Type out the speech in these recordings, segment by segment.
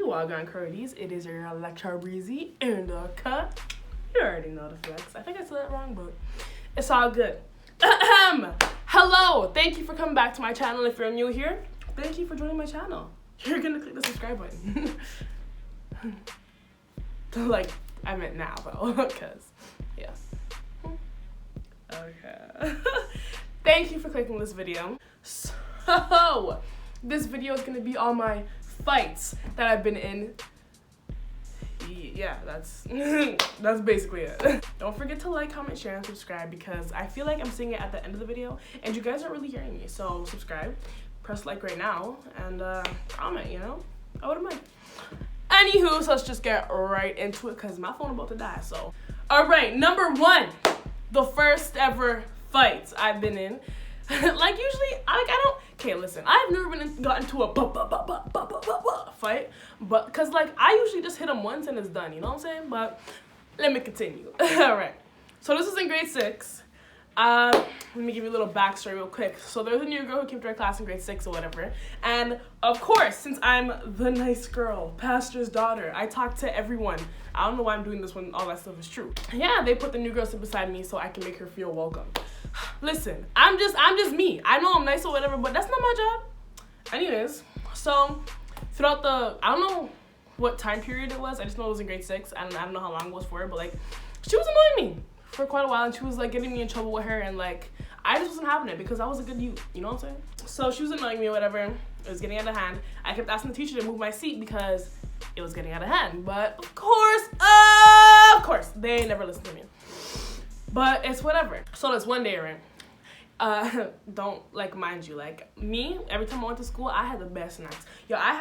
Welcome, Curdy's. It is your Electra Breezy in the cut. You already know the flex. I think I said that wrong, but it's all good. Hello, thank you for coming back to my channel. If you're new here, thank you for joining my channel. You're gonna click the subscribe button. Like, I meant now though, because yes. Okay. Thank you for clicking this video. So, this video is gonna be all my fights that I've been in. Yeah, that's that's basically it. Don't forget to like, comment, share, and subscribe, because I feel like I'm saying it at the end of the video and you guys aren't really hearing me. So subscribe, press like right now, and comment, you know? I wouldn't mind. Anywho, so let's just get right into it because my phone about to die. So, all right, number one, the first ever fights I've been in. Like usually, I don't. Okay, listen, I've never gotten into a fight, but because like I usually just hit them once and it's done. You know what I'm saying? But let me continue. All right. So this is in grade 6. Let me give you a little backstory real quick. So there's a new girl who came to our class in grade 6 or whatever, and of course, since I'm the nice girl, pastor's daughter, I talk to everyone. I don't know why I'm doing this when all that stuff is true. Yeah, they put the new girl sit beside me so I can make her feel welcome. Listen, I'm just me. I know I'm nice or whatever, but that's not my job. Anyways, so throughout I don't know what time period it was. I just know it was in grade 6, and I don't know how long it was for, but like, she was annoying me for quite a while, and she was like getting me in trouble with her, and like, I just wasn't having it because I was a good youth, you know what I'm saying? So she was annoying me or whatever. It was getting out of hand. I kept asking the teacher to move my seat because it was getting out of hand, but of course, they never listened to me. But it's whatever. So this one day, right? Don't like, mind you, like me, every time I went to school, I had the best snacks. Yo, I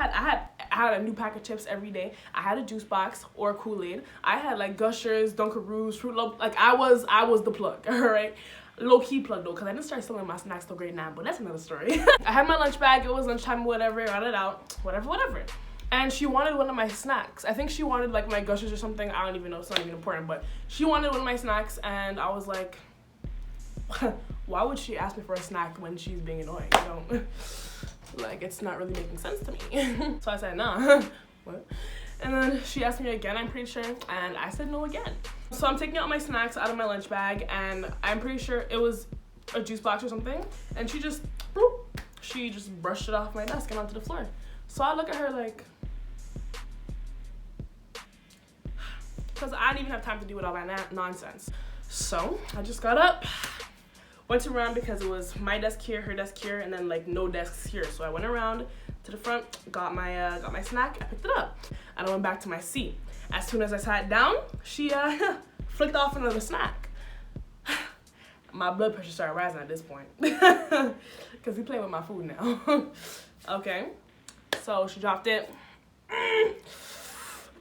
had a new pack of chips every day. I had a juice box or Kool-Aid. I had like Gushers, Dunkaroos, Fruit Loop. Like I was the plug, all right? Low key plug though, because I didn't start selling my snacks till grade 9, but that's another story. I had my lunch bag. It was lunchtime, whatever. Got it out, whatever. And she wanted one of my snacks. I think she wanted like my Gushers or something. I don't even know. It's not even important. But she wanted one of my snacks, and I was like, why would she ask me for a snack when she's being annoying? You know, like it's not really making sense to me. So I said nah. What? And then she asked me again, I'm pretty sure, and I said no again. So I'm taking out my snacks out of my lunch bag, and I'm pretty sure it was a juice box or something. And she just brushed it off my desk and onto the floor. So I look at her like, because I didn't even have time to deal with all that nonsense. So I just got up, went around because it was my desk here, her desk here, and then like no desks here. So I went around to the front, got my snack, I picked it up, and I went back to my seat. As soon as I sat down, she flicked off another snack. My blood pressure started rising at this point because he playing with my food now. Okay, so she dropped it.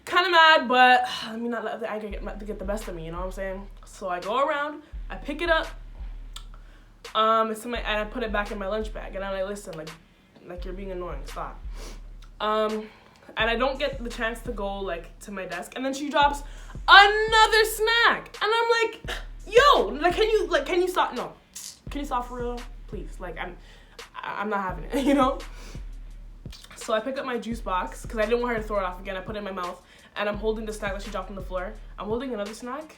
Kind of mad, but let me not let the anger get the best of me, you know what I'm saying? So I go around, I pick it up, and I put it back in my lunch bag, and I'm like, listen, like you're being annoying, stop. And I don't get the chance to go like to my desk, and then she drops another snack, and I'm like, yo, like can you stop? No, can you stop for real, please? Like I'm not having it, you know? So I pick up my juice box because I didn't want her to throw it off again. I put it in my mouth, and I'm holding the snack that she dropped on the floor. I'm holding another snack,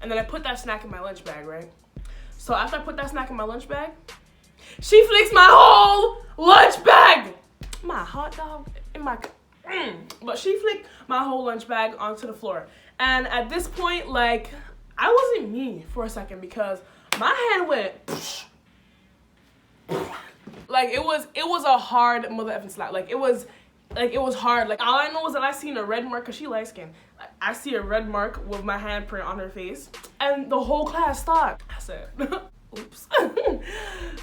and then I put that snack in my lunch bag, right? So after I put that snack in my lunch bag, she flicks my whole lunch bag. My hot dog in my... But she flicked my whole lunch bag onto the floor. And at this point, like, I wasn't me for a second because my hand went... Like, it was a hard mother effing slap. Like, it was hard. Like, all I know is that I seen a red mark, because she light skinned. I see a red mark with my handprint on her face, and the whole class stopped. I said, oops.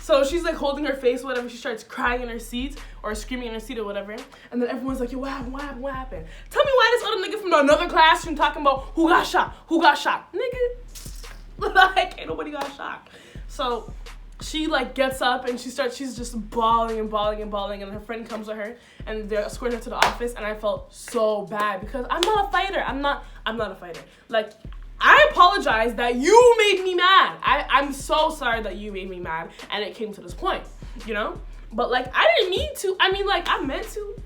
So she's like holding her face, whatever. She starts crying in her seat or screaming in her seat or whatever. And then everyone's like, yo, what happened? Tell me why this other nigga from another classroom talking about who got shot. Nigga, like, ain't nobody got shot. So she like gets up and she's just bawling and bawling and bawling, and her friend comes with her and they're escorting her to the office, and I felt so bad because I'm not a fighter. I'm not a fighter. Like, I apologize that you made me mad. I'm so sorry that you made me mad and it came to this point, you know? But like, I didn't mean to. I mean, like, I meant to,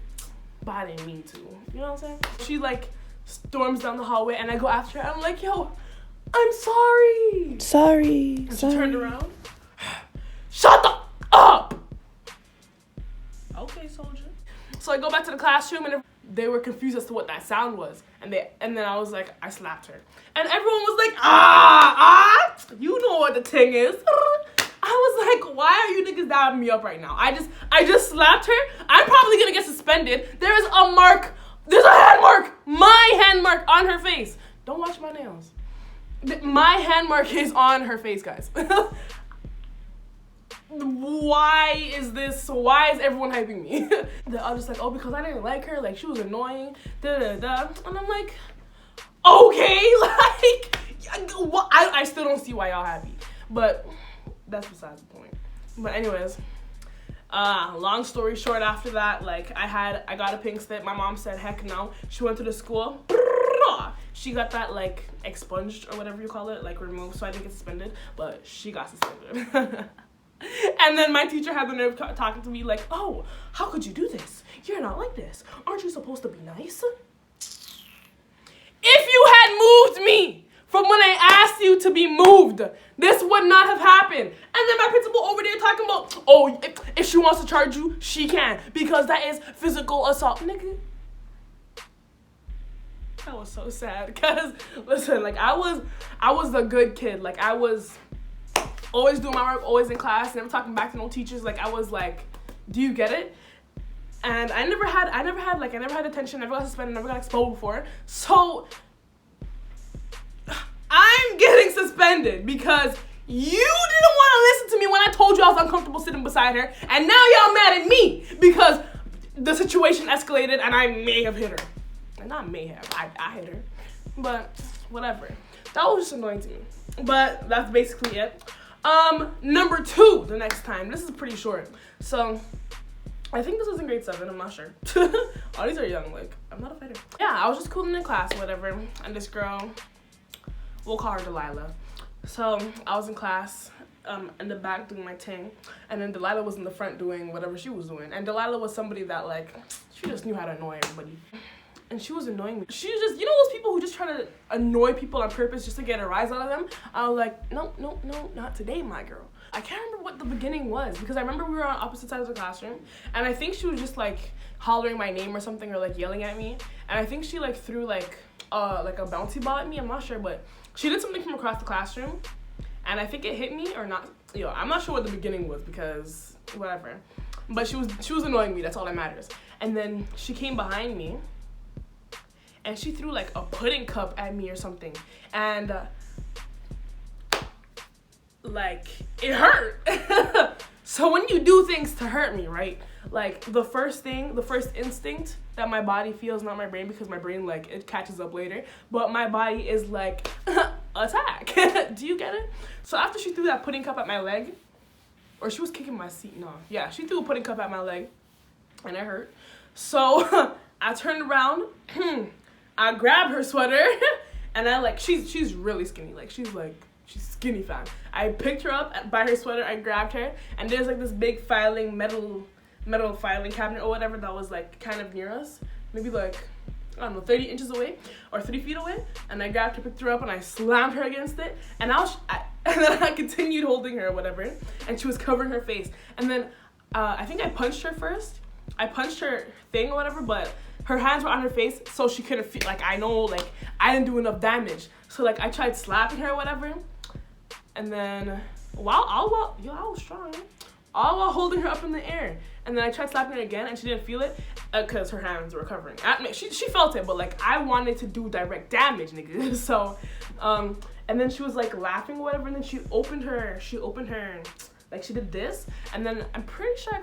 but I didn't mean to. You know what I'm saying? She like storms down the hallway and I go after her. I'm like, yo, I'm sorry. Sorry. And she turned around. Shut the up! Okay, soldier. So I go back to the classroom and they were confused as to what that sound was. And then I was like, I slapped her. And everyone was like, you know what the thing is. I was like, why are you niggas dabbing me up right now? I just slapped her. I'm probably gonna get suspended. There's a mark. There's a hand mark. My hand mark on her face. Don't watch my nails. My hand mark is on her face, guys. Why is everyone hyping me? I was just like, oh, because I didn't like her, like she was annoying, and I'm like, okay, like, I still don't see why y'all happy, but that's besides the point. But anyways, long story short, after that, like, I got a pink slip. My mom said, heck no. She went to the school. She got that, like, expunged or whatever you call it, like, removed, so I didn't get suspended, but she got suspended. And then my teacher had the nerve talking to me like, oh, how could you do this? You're not like this. Aren't you supposed to be nice? If you had moved me from when I asked you to be moved, this would not have happened. And then my principal over there talking about, oh, if she wants to charge you, she can, because that is physical assault. Nigga. That was so sad, because, listen, like, I was a good kid. Like, I was always doing my work, always in class, never talking back to no teachers. Like, I was like, do you get it? And I never had attention, never got suspended, never got exposed before. So I'm getting suspended because you didn't want to listen to me when I told you I was uncomfortable sitting beside her, and now y'all mad at me because the situation escalated and I may have hit her. And not may have, I hit her. But whatever. That was just annoying to me. But that's basically it. Number 2, the next time. This is pretty short. So, I think this was in grade 7, I'm not sure. All these are young, like, I'm not a fighter. Yeah, I was just cooling in class, whatever. And this girl, we'll call her Delilah. So, I was in class, in the back doing my thing. And then Delilah was in the front doing whatever she was doing. And Delilah was somebody that, like, she just knew how to annoy everybody. And she was annoying me. She was just, you know those people who just try to annoy people on purpose just to get a rise out of them? I was like, no, not today, my girl. I can't remember what the beginning was, because I remember we were on opposite sides of the classroom, and I think she was just like hollering my name or something, or like yelling at me. And I think she like threw like a bouncy ball at me, I'm not sure, but she did something from across the classroom, and I think it hit me or not. I'm not sure what the beginning was, because whatever. But she was annoying me, that's all that matters. And then she came behind me, and she threw like a pudding cup at me or something. And like, it hurt. So when you do things to hurt me, right? Like, the first instinct that my body feels, not my brain, because my brain, like, it catches up later, but my body is like, attack. Do you get it? So after she threw that pudding cup at my leg, or she was kicking my seat, no. Yeah, she threw a pudding cup at my leg, and it hurt. So I turned around, I grabbed her sweater, and I like, she's really skinny, like, she's skinny fat. I picked her up by her sweater, I grabbed her, and there's like this big metal filing cabinet or whatever that was like kind of near us, maybe like, I don't know, 30 inches away or 3 feet away, and I grabbed her, picked her up, and I slammed her against it, and and then I continued holding her or whatever, and she was covering her face, and then I think I punched her first. I punched her thing or whatever, but her hands were on her face, so she couldn't feel, like, I know, like, I didn't do enough damage. So, like, I tried slapping her or whatever, and then, I was strong, all while holding her up in the air. And then I tried slapping her again, and she didn't feel it, because her hands were covering. She felt it, but, like, I wanted to do direct damage, nigga. So, and then she was, like, laughing or whatever, and then she opened her, like, she did this, and then I'm pretty sure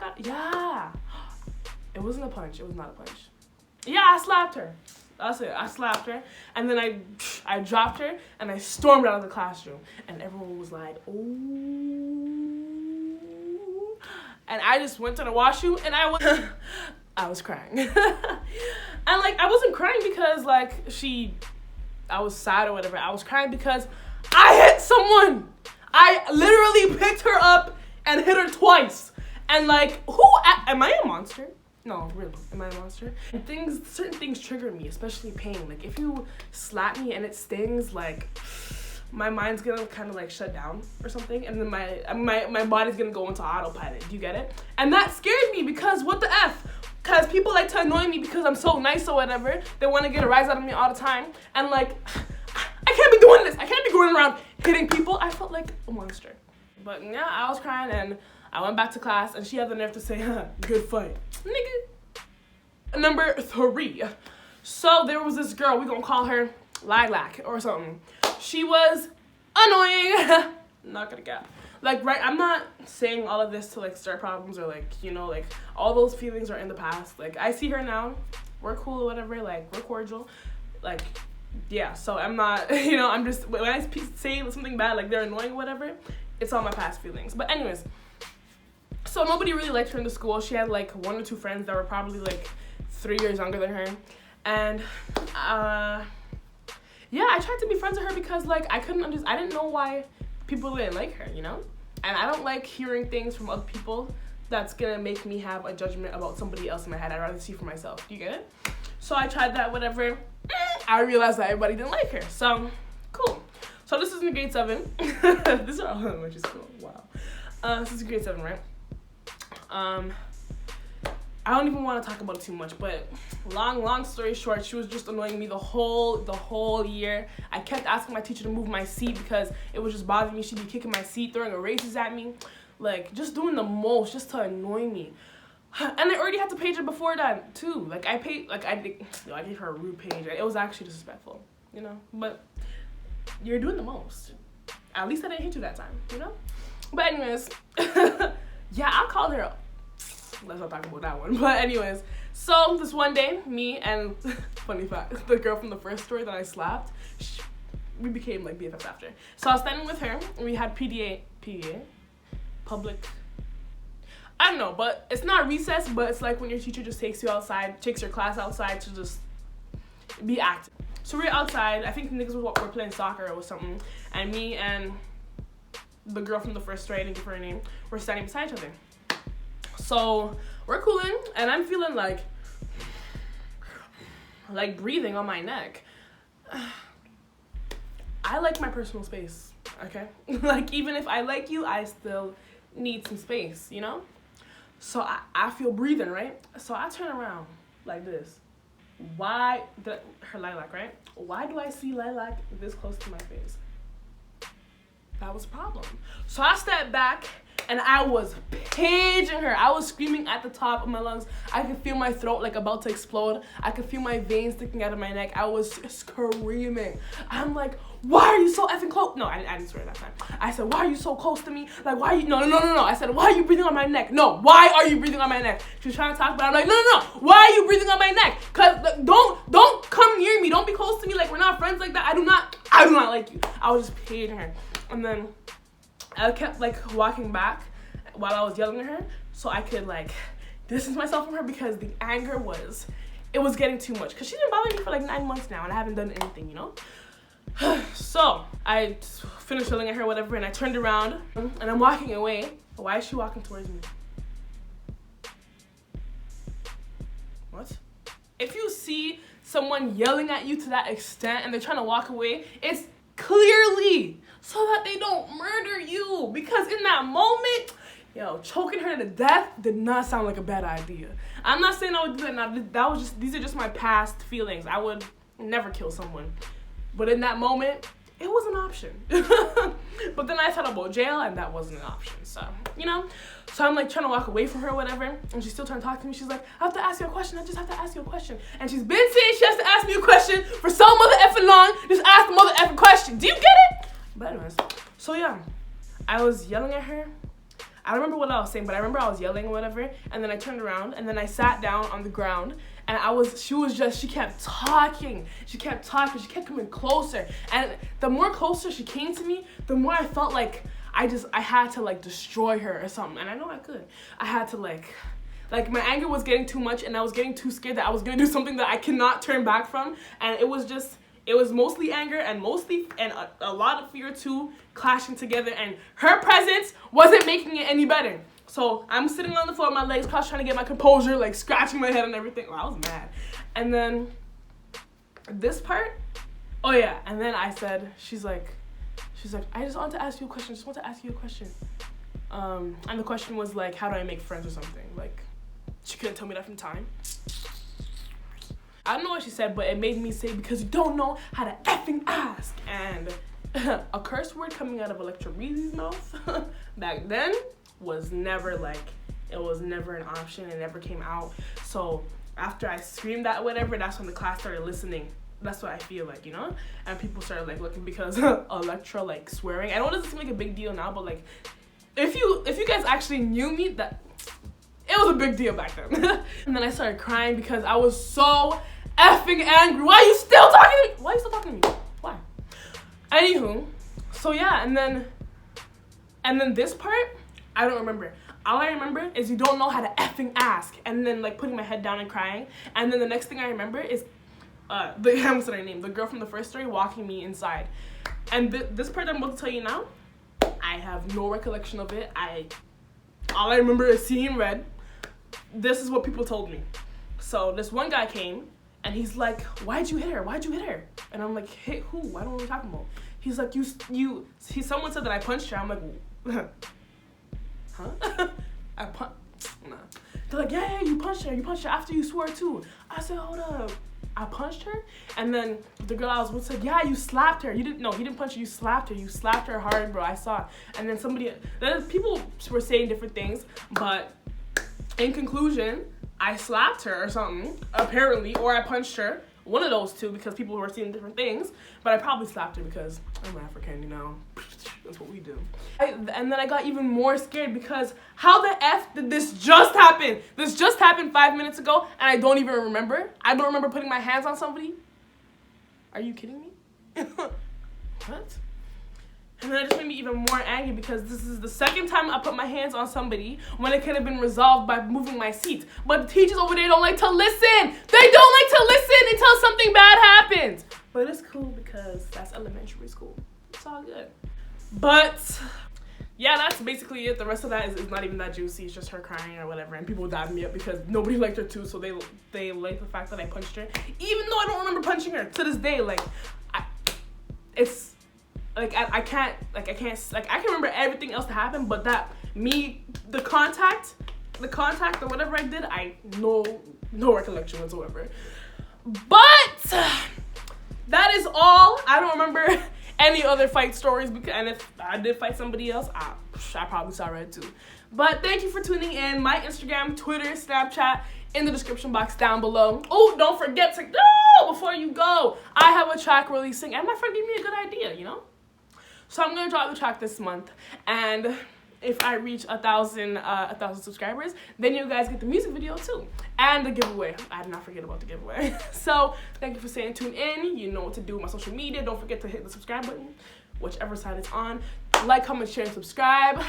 it wasn't a punch, it was not a punch. Yeah, I slapped her. That's it, I slapped her, and then I dropped her, and I stormed out of the classroom, and everyone was like, oh. And I just went to the washroom and I was crying. And like, I wasn't crying because like I was sad or whatever. I was crying because I hit someone. I literally picked her up and hit her twice. And like, am I a monster? No, really, am I a monster? And certain things trigger me, especially pain. Like if you slap me and it stings, like my mind's gonna kind of like shut down or something, and then my body's gonna go into autopilot. Do you get it? And that scared me because what the F? Because people like to annoy me because I'm so nice or whatever. They want to get a rise out of me all the time. And like, I can't be doing this. I can't be going around hitting people. I felt like a monster. But yeah, I was crying and I went back to class and she had the nerve to say, good fight. Nigga. Number 3. So there was this girl, we gonna call her Lilac or something. She was annoying. Not gonna cap. Like, right, I'm not saying all of this to like start problems or like, you know, like all those feelings are in the past. Like I see her now, we're cool or whatever, like we're cordial. Like, yeah, so I'm not, you know, I'm just, when I say something bad, like they're annoying or whatever, it's all my past feelings. But anyways, so nobody really liked her in the school. She had like 1 or 2 friends that were probably like 3 years younger than her. And yeah, I tried to be friends with her because like I didn't know why people didn't like her, you know? And I don't like hearing things from other people that's gonna make me have a judgment about somebody else in my head. I'd rather see for myself. Do you get it? So I tried that, whatever. I realized that everybody didn't like her. So, cool. So this is in grade 7. This is all elementary school. Wow. This is grade 7, right? I don't even want to talk about it too much, but long story short, she was just annoying me the whole year. I kept asking my teacher to move my seat because it was just bothering me. She'd be kicking my seat, throwing erasers at me, like just doing the most just to annoy me. And I already had to page her before that too. Like I gave her a rude page. It was actually disrespectful, you know. But you're doing the most. At least I didn't hit you that time, you know. But anyways, yeah, I called her. Let's not talk about that one. But anyways, so this one day, me and funny fact, the girl from the first story that I slapped, we became like BFFs after. So I was standing with her and we had PDA, public, I don't know, but it's not recess, but it's like when your teacher just takes you outside, takes your class outside to just be active. So we're outside, I think the niggas were playing soccer or something, and me and the girl from the first story, I didn't give her a name, were standing beside each other. So we're cooling and I'm feeling like breathing on my neck. I like my personal space, okay? Like even if I like you, I still need some space, you know? So I feel breathing, right? So I turn around like this. Her Lilac, right? Why do I see Lilac this close to my face? That was a problem. So I stepped back and I was paging her. I was screaming at the top of my lungs. I could feel my throat like about to explode. I could feel my veins sticking out of my neck. I was screaming. I'm like, why are you so effing close? No, I didn't swear that time. I said, why are you so close to me? Like, why are you, no. I said, why are you breathing on my neck? No, why are you breathing on my neck? She was trying to talk, but I'm like, no. Why are you breathing on my neck? Cause like, don't come near me. Don't be close to me. Like, we're not friends like that. I do not like you. I was just paging her. And then I kept like walking back while I was yelling at her so I could like distance myself from her because the anger was getting too much because she's been bothering me for like 9 months now and I haven't done anything, you know. So I finished yelling at her, whatever, and I turned around and I'm walking away. Why is she walking towards me? What? If you see someone yelling at you to that extent and they're trying to walk away, it's clearly so that they don't murder you, because in that moment, yo, choking her to death did not sound like a bad idea. I'm not saying I would do that now. These are just my past feelings. I would never kill someone. But in that moment, it was an option. But then I thought about jail and that wasn't an option. So, you know, so I'm like trying to walk away from her or whatever. And she's still trying to talk to me. She's like, I have to ask you a question. I just have to ask you a question. And she's been saying she has to ask me a question for so mother effing long. Just ask the mother effing question. Do you get it? But anyways, so yeah, I was yelling at her. I don't remember what I was saying, but I remember I was yelling or whatever. And then I turned around and then I sat down on the ground. And she kept talking. She kept coming closer. And the more closer she came to me, the more I felt like I had to like destroy her or something, and I know I could. I had to like my anger was getting too much, and I was getting too scared that I was gonna do something that I cannot turn back from, and it was mostly anger and a lot of fear too clashing together, and her presence wasn't making it any better. So I'm sitting on the floor, my legs crossed, trying to get my composure, like scratching my head and everything. Well, I was mad. And then this part, oh yeah, and then I said, she's like, I just want to ask you a question. And the question was like, how do I make friends or something? Like, she couldn't tell me that from time. I don't know what she said, but it made me say, because you don't know how to effing ask. And a curse word coming out of Electra Breezy's mouth back then was never like, it was never an option. It never came out. So after I screamed that whatever, that's when the class started listening. That's what I feel like, you know? And people started like looking, because Electra like swearing. I know it doesn't seem like a big deal now, but like if you guys actually knew me, that it was a big deal back then. And then I started crying because I was so effing angry. Why are you still talking to me? Why are you still talking to me? Why? Anywho, so yeah, and then this part, I don't remember. All I remember is you don't know how to effing ask, and then like putting my head down and crying. And then the next thing I remember is I almost said her name, the girl from the first story walking me inside. And this part that I'm about to tell you now, I have no recollection of it. All I remember is seeing red. This is what people told me. So this one guy came, and he's like, why'd you hit her? And I'm like, hit who? I don't know what you're talking about. He's like, someone said that I punched her. I'm like, huh? Nah. They're like, yeah, you punched her after you swore too. I said, hold up, I punched her? And then the girl I was with said, yeah, you slapped her. He didn't punch her, you slapped her hard, bro, I saw. And then people were saying different things, but in conclusion, I slapped her or something, apparently, or I punched her. One of those two, because people were seeing different things, but I probably slapped her because I'm African, you know. That's what we do. And then I got even more scared, because how the F did this just happen? This just happened 5 minutes ago, and I don't even remember. I don't remember putting my hands on somebody. Are you kidding me? What? And then it just made me even more angry, because this is the second time I put my hands on somebody when it could have been resolved by moving my seat. But the teachers over there don't like to listen. They don't like to listen until something bad happens. But it's cool, because that's elementary school. It's all good. But yeah, that's basically it. The rest of that is not even that juicy. It's just her crying or whatever. And people dabbed me up because nobody liked her too. So they liked the fact that I punched her. Even though I don't remember punching her to this day. Like, I can remember everything else that happened, but the contact or whatever I did, no recollection whatsoever. But that is all. I don't remember any other fight stories, and if I did fight somebody else, I probably saw red too. But thank you for tuning in. My Instagram, Twitter, Snapchat in the description box down below. Oh, don't forget to before you go, I have a track releasing, and my friend gave me a good idea, you know. So I'm gonna drop the track this month, and if I reach 1,000 subscribers, then you guys get the music video too, and the giveaway. I did not forget about the giveaway. So thank you for staying tuned in. You know what to do with my social media. Don't forget to hit the subscribe button, whichever side it's on. Like, comment, share, and subscribe.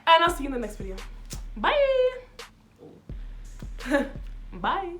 And I'll see you in the next video. Bye. Bye.